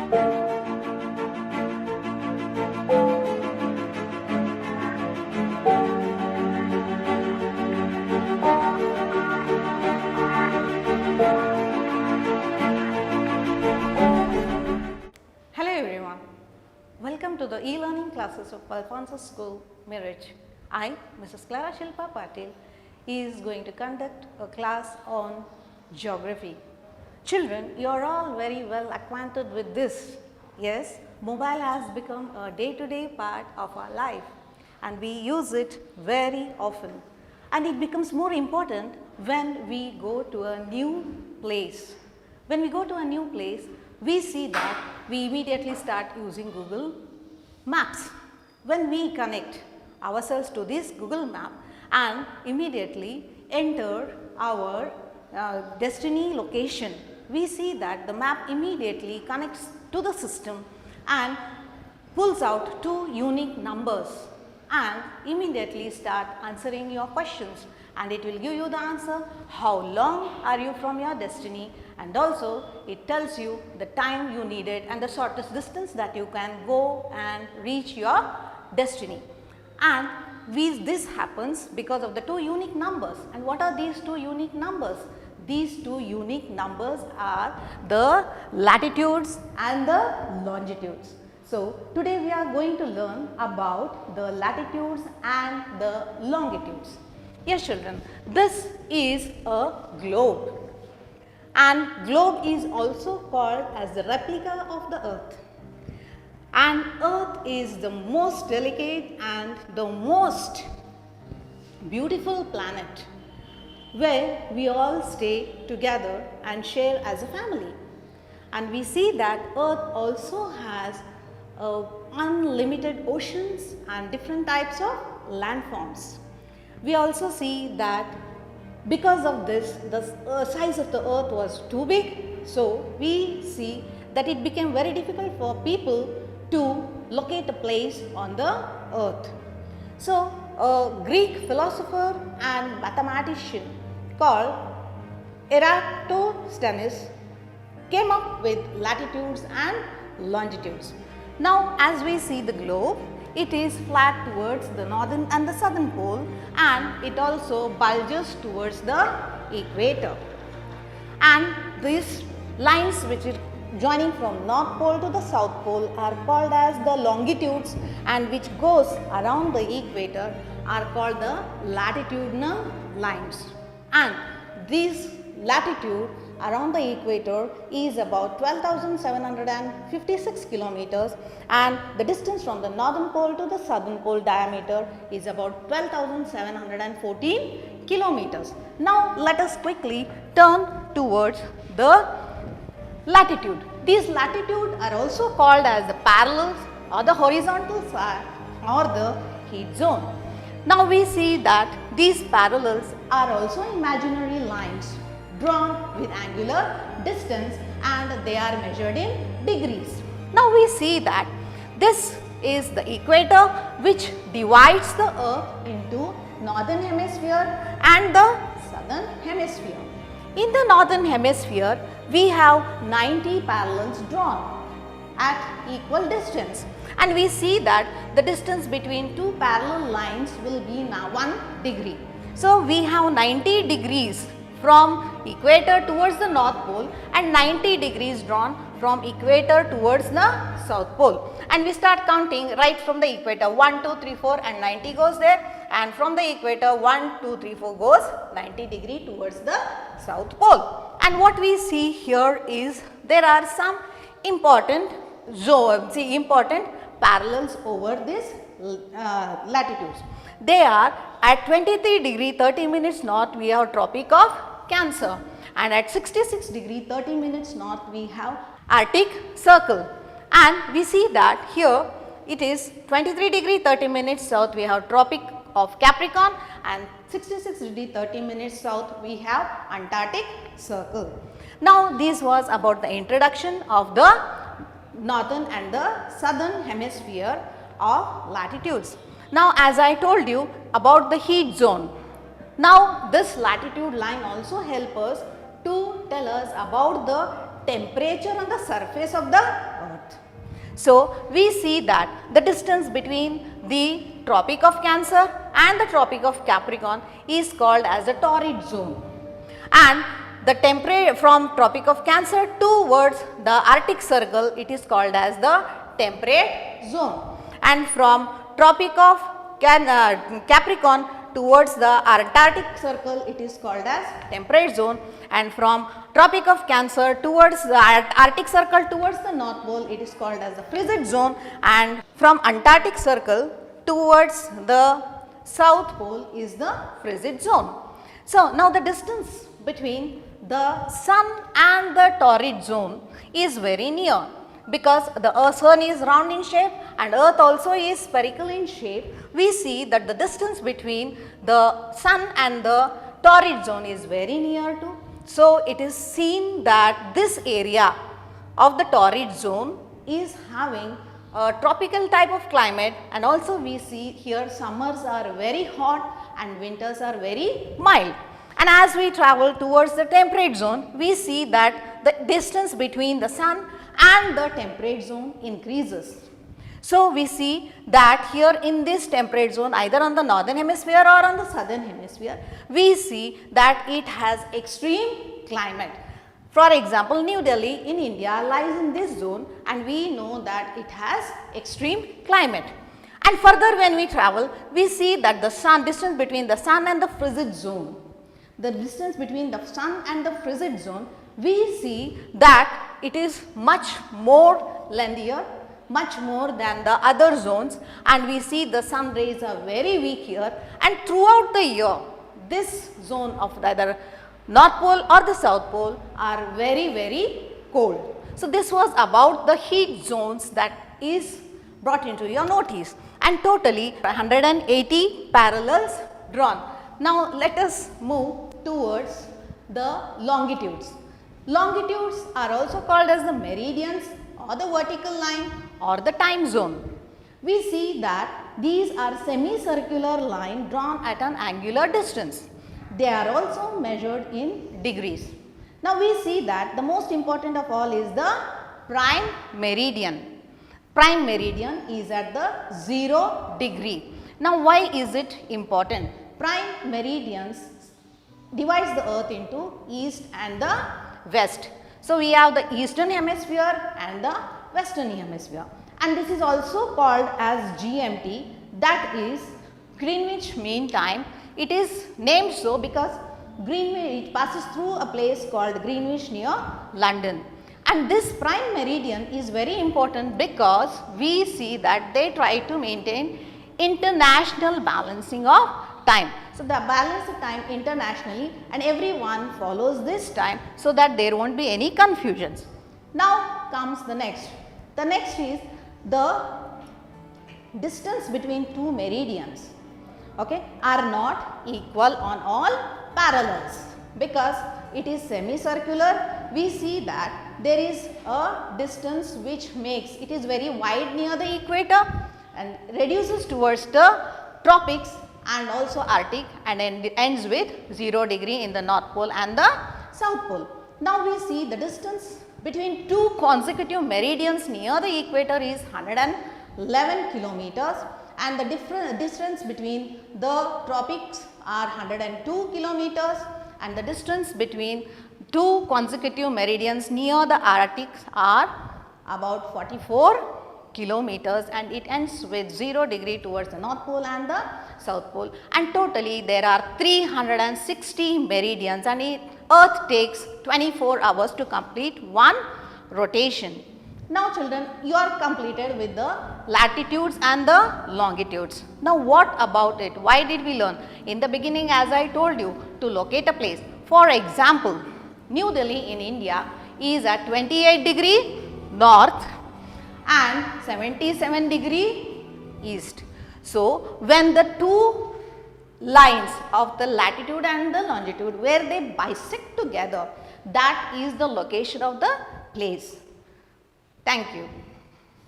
Hello everyone, welcome to the e-learning classes of Alphonsus School, Miraj. I, Mrs. Clara Shilpa Patil, is going to conduct a class on geography. Children, you are all very well acquainted with this. Yes, mobile has become a day-to-day part of our life and we use it very often. And it becomes more important when we go to a new place. When we go to a new place, we see that we immediately start using Google Maps. When we connect ourselves to this Google Map and immediately enter our destiny location, we see that the map immediately connects to the system and pulls out two unique numbers and immediately start answering your questions, and it will give you the answer how long are you from your destiny, and also it tells you the time you needed and the shortest distance that you can go and reach your destiny. And this happens because of the two unique numbers. And what are these two unique numbers? These two unique numbers are the latitudes and the longitudes. So, today we are going to learn about the latitudes and the longitudes. Yes children, this is a globe, and globe is also called as the replica of the earth. And earth is the most delicate and the most beautiful planet where we all stay together and share as a family. And we see that earth also has unlimited oceans and different types of landforms. We also see that because of this, the size of the earth was too big, so we see that it became very difficult for people to locate a place on the earth. So, a Greek philosopher and mathematician called Eratosthenes came up with latitudes and longitudes. Now, as we see the globe, it is flat towards the northern and the southern pole, and it also bulges towards the equator. And these lines which are joining from north pole to the south pole are called as the longitudes, and which goes around the equator are called the latitudinal lines. And this latitude around the equator is about 12,756 kilometers, and the distance from the northern pole to the southern pole diameter is about 12,714 kilometers. Now, let us quickly turn towards the latitude. These latitudes are also called as the parallels or the horizontal side or the heat zone. Now, we see that these parallels are also imaginary lines drawn with angular distance, and they are measured in degrees. Now, we see that this is the equator which divides the earth into northern hemisphere and the southern hemisphere. In the northern hemisphere, we have 90 parallels drawn at equal distance, and we see that the distance between two parallel lines will be now 1 degree. So, we have 90 degrees from equator towards the north pole and 90 degrees drawn from equator towards the south pole, and we start counting right from the equator 1, 2, 3, 4 and 90 goes there, and from the equator 1, 2, 3, 4 goes 90 degree towards the south pole. And what we see here is there are some important parallels over these latitudes. They are at 23 degree 30 minutes north we have Tropic of Cancer, and at 66 degree 30 minutes north we have Arctic Circle, and we see that here it is 23 degree 30 minutes south we have Tropic of Capricorn, and 66 degree 30 minutes south we have Antarctic Circle. Now, this was about the introduction of the northern and the southern hemisphere of latitudes. Now, as I told you about the heat zone, now this latitude line also help us to tell us about the temperature on the surface of the earth. So, we see that the distance between the Tropic of Cancer and the Tropic of Capricorn is called as the torrid zone, and the temperature from Tropic of Cancer towards the Arctic Circle, it is called as the temperate zone, and from Tropic of Capricorn towards the Antarctic Circle, it is called as temperate zone, and from Tropic of Cancer towards the Arctic Circle towards the North Pole, it is called as the frigid zone, and from Antarctic Circle towards the South Pole is the frigid zone. So, now the distance between the Sun and the torrid zone is very near, because the Sun is round in shape and Earth also is spherical in shape. We see that the distance between the Sun and the torrid zone is very near to. So, it is seen that this area of the torrid zone is having a tropical type of climate, and also we see here summers are very hot and winters are very mild. And as we travel towards the temperate zone, we see that the distance between the Sun and the temperate zone increases. So, we see that here in this temperate zone, either on the northern hemisphere or on the southern hemisphere, we see that it has extreme climate. For example, New Delhi in India lies in this zone, and we know that it has extreme climate. And further when we travel, we see that the Sun, distance between the Sun and the frigid zone, the distance between the Sun and the frigid zone, we see that it is much more lengthier, much more than the other zones, and we see the sun rays are very weak here, and throughout the year this zone of either North Pole or the South Pole are very cold. So, this was about the heat zones that is brought into your notice, and totally 180 parallels drawn. Now, let us move towards the longitudes. Longitudes are also called as the meridians or the vertical line or the time zone. We see that these are semicircular line drawn at an angular distance. They are also measured in degrees. Now, we see that the most important of all is the prime meridian. Prime meridian is at the 0 degree. Now, why is it important? Prime meridians divides the earth into east and the west. So, we have the eastern hemisphere and the western hemisphere, and this is also called as GMT, that is Greenwich Mean Time. It is named so because Greenwich, it passes through a place called Greenwich near London, and this prime meridian is very important because we see that they try to maintain international balancing of time. So, they balance the time internationally, and everyone follows this time so that there will not be any confusions. Now comes the next. The next is the distance between two meridians, okay, are not equal on all parallels, because it is semicircular. We see that there is a distance which makes it is very wide near the equator and reduces towards the tropics and also Arctic, and ends with 0 degree in the North Pole and the South Pole. Now, we see the distance between two consecutive meridians near the equator is 111 kilometers, and the distance between the tropics are 102 kilometers, and the distance between two consecutive meridians near the Arctic are about 44 kilometers, and it ends with 0 degree towards the North Pole and the South Pole, and totally there are 360 meridians, and Earth takes 24 hours to complete one rotation. Now, children, you are completed with the latitudes and the longitudes. Now, what about it? Why did we learn? In the beginning, as I told you, to locate a place. For example, New Delhi in India is at 28 degree north and 77 degree east. So, when the two lines of the latitude and the longitude where they bisect together, that is the location of the place. Thank you.